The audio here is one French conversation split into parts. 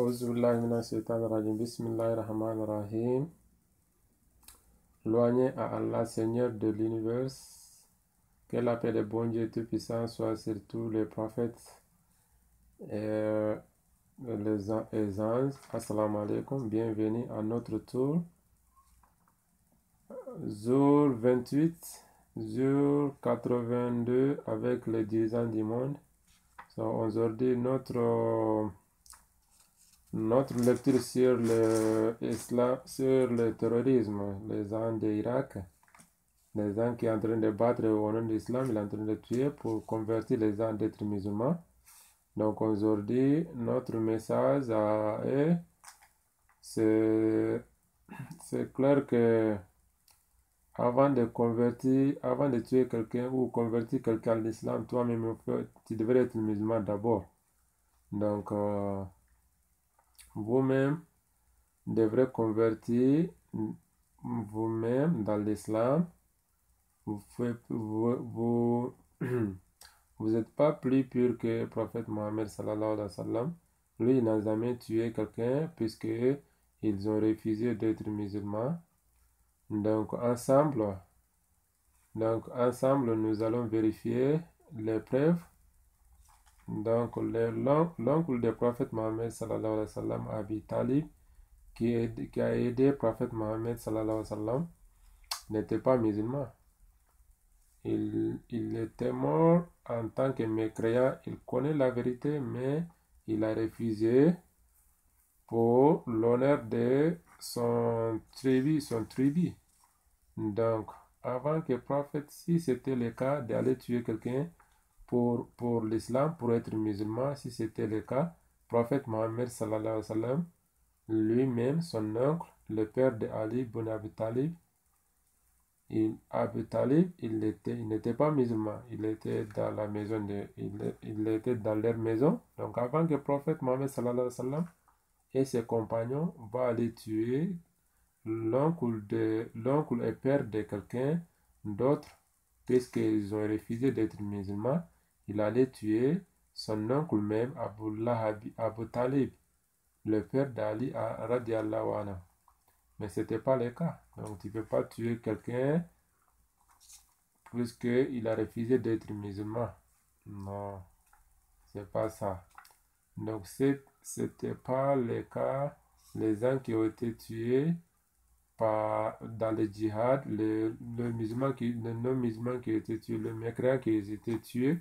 Bismillahirrahmanirrahim. Louange à Allah, Seigneur de l'univers, que la paix de bon Dieu Tout-Puissant soit sur tous les prophètes et les anges. Assalamu alaikum, bienvenue à notre tour. Jour 28, jour 82 avec les dirigeants du monde. Aujourd'hui, notre lecture sur le terrorisme, les gens d'Irak, les gens qui sont en train de battre au nom de l'islam, ils sont en train de tuer pour convertir les gens d'être musulmans. Donc aujourd'hui, notre message est, c'est clair que avant de tuer quelqu'un ou convertir quelqu'un à l'islam, toi-même, tu devrais être musulman d'abord. Donc, vous-même devrez convertir vous-même dans l'islam. Vous n'êtes pas plus pur que le prophète Mohammed sallallahu alayhi wa sallam. Lui, il n'a jamais tué quelqu'un puisque ils ont refusé d'être musulmans. Donc ensemble, nous allons vérifier les preuves. Donc, l'oncle du prophète Mohammed sallallahu alayhi wa sallam, Abi Talib, qui a aidé le prophète Mohammed sallallahu alayhi wa sallam, n'était pas musulman. Il était mort en tant que mécréant. Il connaît la vérité, mais il a refusé pour l'honneur de son tribu. Donc, avant que le prophète, si c'était le cas d'aller tuer quelqu'un pour l'islam, pour être musulman, si c'était le cas, le prophète Mohammed sallallahu alayhi wa sallam, lui-même, son oncle, le père de Ali ibn Abi Talib, Abi Talib, il n'était pas musulman, il était dans la maison il était dans leur maison. Donc avant que le prophète Mohammed sallallahu alayhi wa sallam et ses compagnons vont aller tuer l'oncle et père de quelqu'un d'autre, puisqu'ils ont refusé d'être musulmans, il allait tuer son oncle même, Abu Talib, le père d'Ali radiallahu anhu. Mais ce n'était pas le cas. Donc tu ne peux pas tuer quelqu'un puisqu'il a refusé d'être musulman. Non, c'est pas ça. Donc c'était pas le cas. Les gens qui ont été tués dans le djihad, les non-musulmans qui ont été tués, les mécréants qui ont été tués,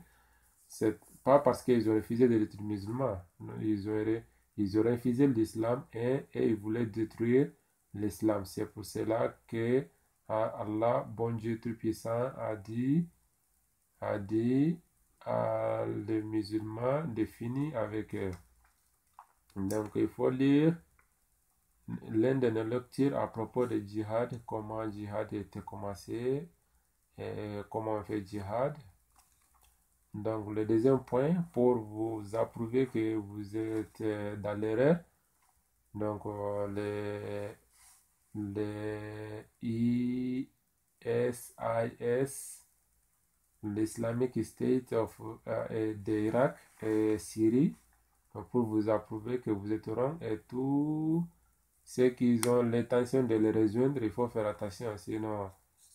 c'est pas parce qu'ils ont refusé d'être musulmans. Non, ils ont refusé l'islam et ils voulaient détruire l'islam. C'est pour cela que Allah, bon Dieu Tout-Puissant, a dit à les musulmans de finir avec eux. Donc il faut lire l'un de nos lectures à propos de djihad, comment le djihad a été commencé et comment on fait djihad. Donc le deuxième point, pour vous approuver que vous êtes dans l'erreur, donc les ISIS, l'Islamic State d'Irak et Syrie, donc pour vous approuver que vous êtes wrong, et tous ceux qui ont l'intention de les rejoindre, il faut faire attention, sinon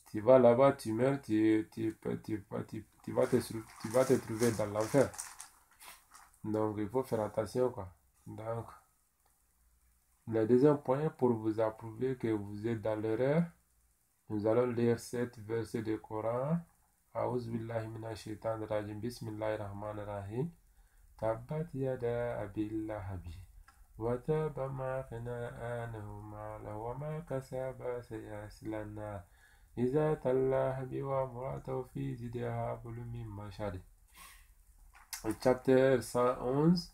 tu vas là-bas, tu meurs, tu vas te trouver dans l'enfer. Donc il faut faire attention, quoi. Donc le deuxième point, pour vous approuver que vous êtes dans l'erreur, nous allons lire 7 versets du Coran. A'udhu billahi minash shaitanir rajim. Bismillahir rahmanir rahim. Tabbat yada abil lahabi wa taba ma aghna anhu malahu wa ma kasaba sayasla nar iza tallah bi wa muratahu fi jidha hablum min mashad. Chapitre 111,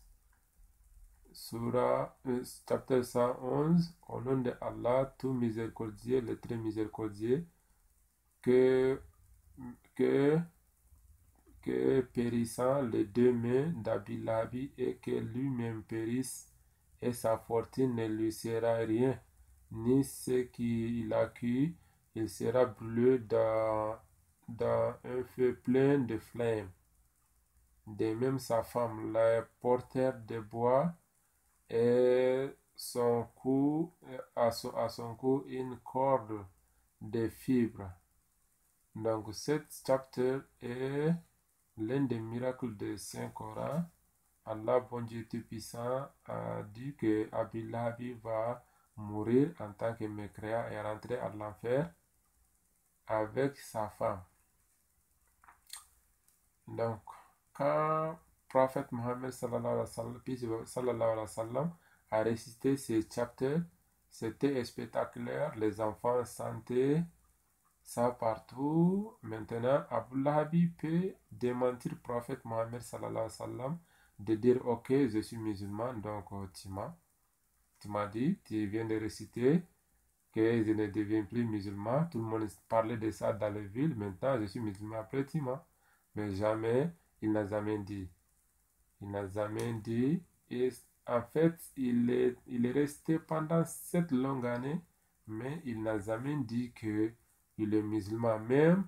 chapitre 111, au nom de Allah, tout miséricordieux, le très miséricordieux, que périssant les deux mains d'Abi Lahabi et que lui-même périsse et sa fortune ne lui sera rien, ni ce qu'il a cuit, il sera brûlé dans un feu plein de flammes. De même sa femme, la porteur de bois, et à son cou une corde de fibres. Donc, cet chapter est l'un des miracles de Saint-Coran. Allah, bon Dieu Tout-Puissant, a dit que Abu Lahab va mourir en tant que mécréant et rentrer à l'enfer avec sa femme. Donc, quand prophète Mohammed sallallahu alayhi wa sallam a récité ces chapitres, c'était spectaculaire. Les enfants sentaient ça partout. Maintenant, Abu Lahab peut démentir le prophète Mohammed sallallahu alayhi wa sallam de dire ok, je suis musulman, donc tu m'as dit, tu viens de réciter que je ne deviens plus musulman. Tout le monde parlait de ça dans les villes. Maintenant, je suis musulman après Tima. Mais jamais, il n'a jamais dit. Il n'a jamais dit. Et en fait, il est resté pendant cette longue année, mais il n'a jamais dit que il est musulman. Même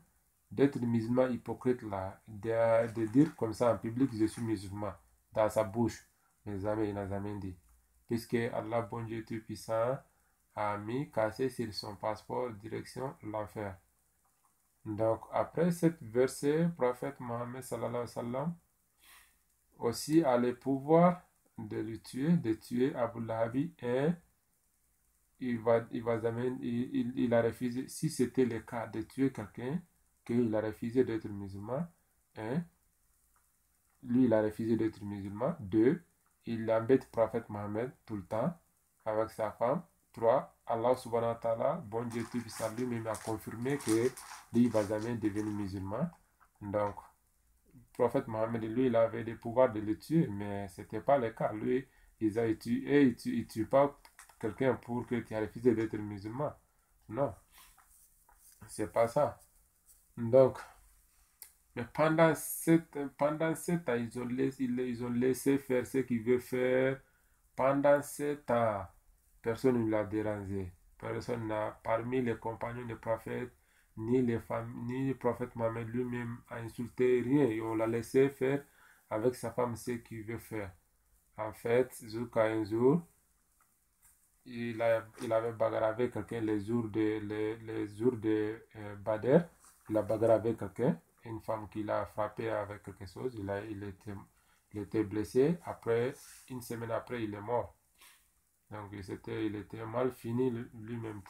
d'être musulman hypocrite là, de dire comme ça en public, je suis musulman, dans sa bouche. Mais jamais, il n'a jamais dit. Puisque Allah, bon Dieu Tout-Puissant, a mis cassé sur son passeport direction l'enfer. Donc, après cette verset, prophète Mohammed sallallahu alayhi wa sallam aussi a le pouvoir de le tuer, de tuer Abu Lahab et il a refusé, si c'était le cas de tuer quelqu'un, qu'il a refusé d'être musulman, hein, lui il a refusé d'être musulman, 2, il embête prophète Mohammed tout le temps avec sa femme, 3, Allah subhanahu wa ta'ala, bon Dieu Tout-Puissant lui-même a confirmé que lui il va jamais devenir musulman. Donc, le prophète Mohammed, lui, il avait le pouvoir de le tuer, mais ce n'était pas le cas. Lui, il ne tue pas quelqu'un pour que tu aies refusé d'être musulman. Non, c'est pas ça. Donc, mais pendant 7 ans, ils ont laissé faire ce qu'ils veulent faire. Pendant 7 ans, personne ne l'a dérangé. Personne n'a, parmi les compagnons des prophètes, ni les femmes, ni le prophète Mohammed lui-même a insulté rien. Et on l'a laissé faire avec sa femme ce qu'il veut faire. En fait, jusqu'à un jour, il avait bagarré avec quelqu'un les jours de Badr. Il a bagarré avec quelqu'un, une femme qui l'a frappé avec quelque chose. Il était blessé. Après, une semaine après, il est mort. Donc, il était mal fini lui-même.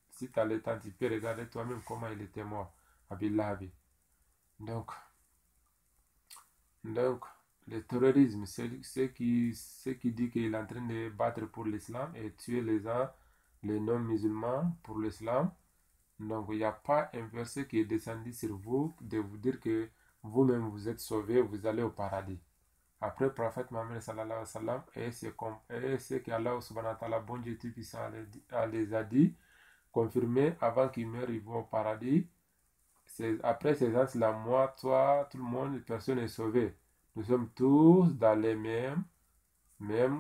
Si tu as le temps, tu peux regarder toi-même comment il était mort, Abu Lahab. Donc, le terrorisme, c'est ce qui dit qu'il est en train de battre pour l'islam et tuer les non-musulmans pour l'islam. Donc, il n'y a pas un verset qui est descendu sur vous de vous dire que vous-même vous êtes sauvés, vous allez au paradis. Après, le prophète Mohammed sallallahu alayhi wa sallam, et ce qu'Allah subhanahu wa ta'ala, bon Dieu Tout-Puissant, les a dit, confirmé avant qu'ils meurent, ils vont au paradis. Après ces gens-là, moi, toi, tout le monde, personne n'est sauvé. Nous sommes tous dans les mêmes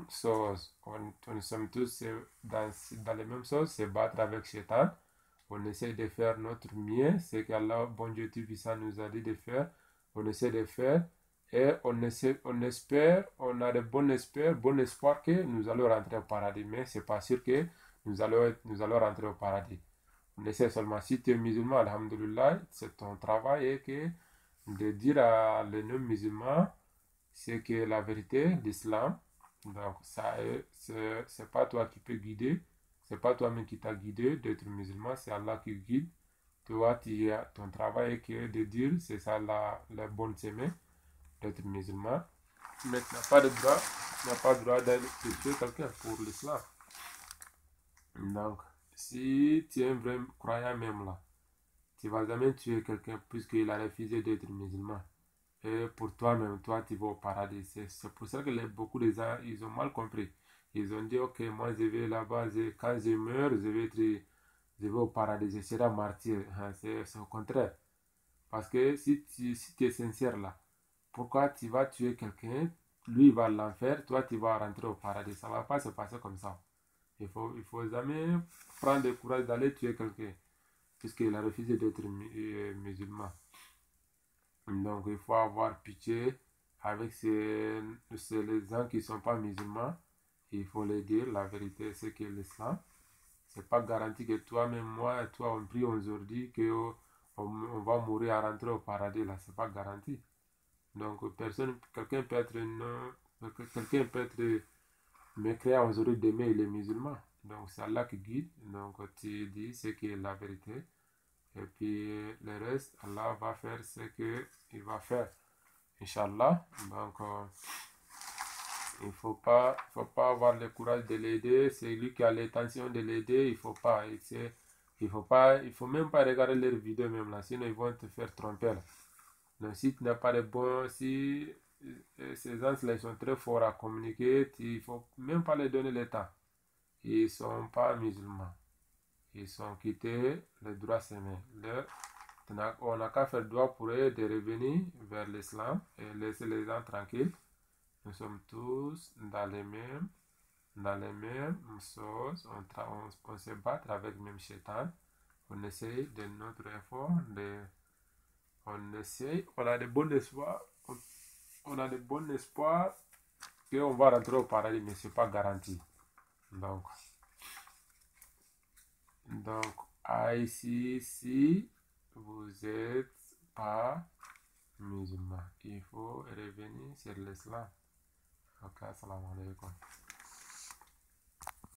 choses. Nous sommes tous dans les mêmes choses, se battre avec Shaitan. On essaie de faire notre mieux, ce qu'Allah, bon Dieu Tout-Puissant, nous a dit de faire. On essaie de faire. Et on espère, on a de bon espoir que nous allons rentrer au paradis. Mais ce n'est pas sûr que nous allons rentrer au paradis. On essaie seulement, si tu es musulman, alhamdulillah, c'est ton travail et que de dire à les non-musulmans c'est que la vérité d'islam. Donc, c'est pas toi qui peux guider, c'est pas toi-même qui t'as guidé d'être musulman, c'est Allah qui guide. Toi, ton travail est que de dire c'est ça la bonne chemin d'être musulman. Mais tu n'as pas le droit d'aller tuer quelqu'un pour l'islam. Donc, si tu es un vrai croyant même là, tu ne vas jamais tuer quelqu'un puisqu'il a refusé d'être musulman. Et pour toi-même, toi, tu vas au paradis. C'est pour ça que beaucoup de gens, ils ont mal compris. Ils ont dit, ok, moi je vais là-bas, quand je meurs, je vais au paradis, je serai martyr. C'est au contraire. Parce que si tu es sincère là, pourquoi tu vas tuer quelqu'un, lui il va à l'enfer, toi tu vas rentrer au paradis. Ça ne va pas se passer comme ça. Il faut jamais prendre le courage d'aller tuer quelqu'un, puisqu'il a refusé d'être musulman. Donc il faut avoir pitié avec les gens qui ne sont pas musulmans il faut le dire, la vérité, c'est que l'islam, c'est pas garanti que toi-même, moi et toi, on prie aujourd'hui que on va mourir à rentrer au paradis, là, c'est pas garanti. Donc, quelqu'un peut être quelqu'un peut être mécréant aujourd'hui, demain il est musulman. Donc, c'est Allah qui guide. Donc, tu dis ce qui est la vérité. Et puis, le reste, Allah va faire ce qu'il va faire. Inch'Allah. Donc, il faut pas avoir le courage de l'aider. C'est lui qui a l'intention de l'aider. Il faut même pas regarder leurs vidéos même là. Sinon, ils vont te faire tromper là. Donc, si tu n'as pas de bon, si ces gens-là sont très forts à communiquer, il ne faut même pas leur donner le temps. Ils ne sont pas musulmans. Ils sont quittés le droit semé. On n'a qu'à faire droit pour eux de revenir vers l'islam et laisser les gens tranquilles. Nous sommes tous dans les mêmes choses. On se bat avec le même shaitan. On essaye de notre effort, on essaye, on a de bons espoirs, on a de bons espoirs qu'on va rentrer au paradis, mais ce n'est pas garanti. Donc, ici, si vous n'êtes pas musulman, il faut revenir sur l'islam. Ok, salam alaikum.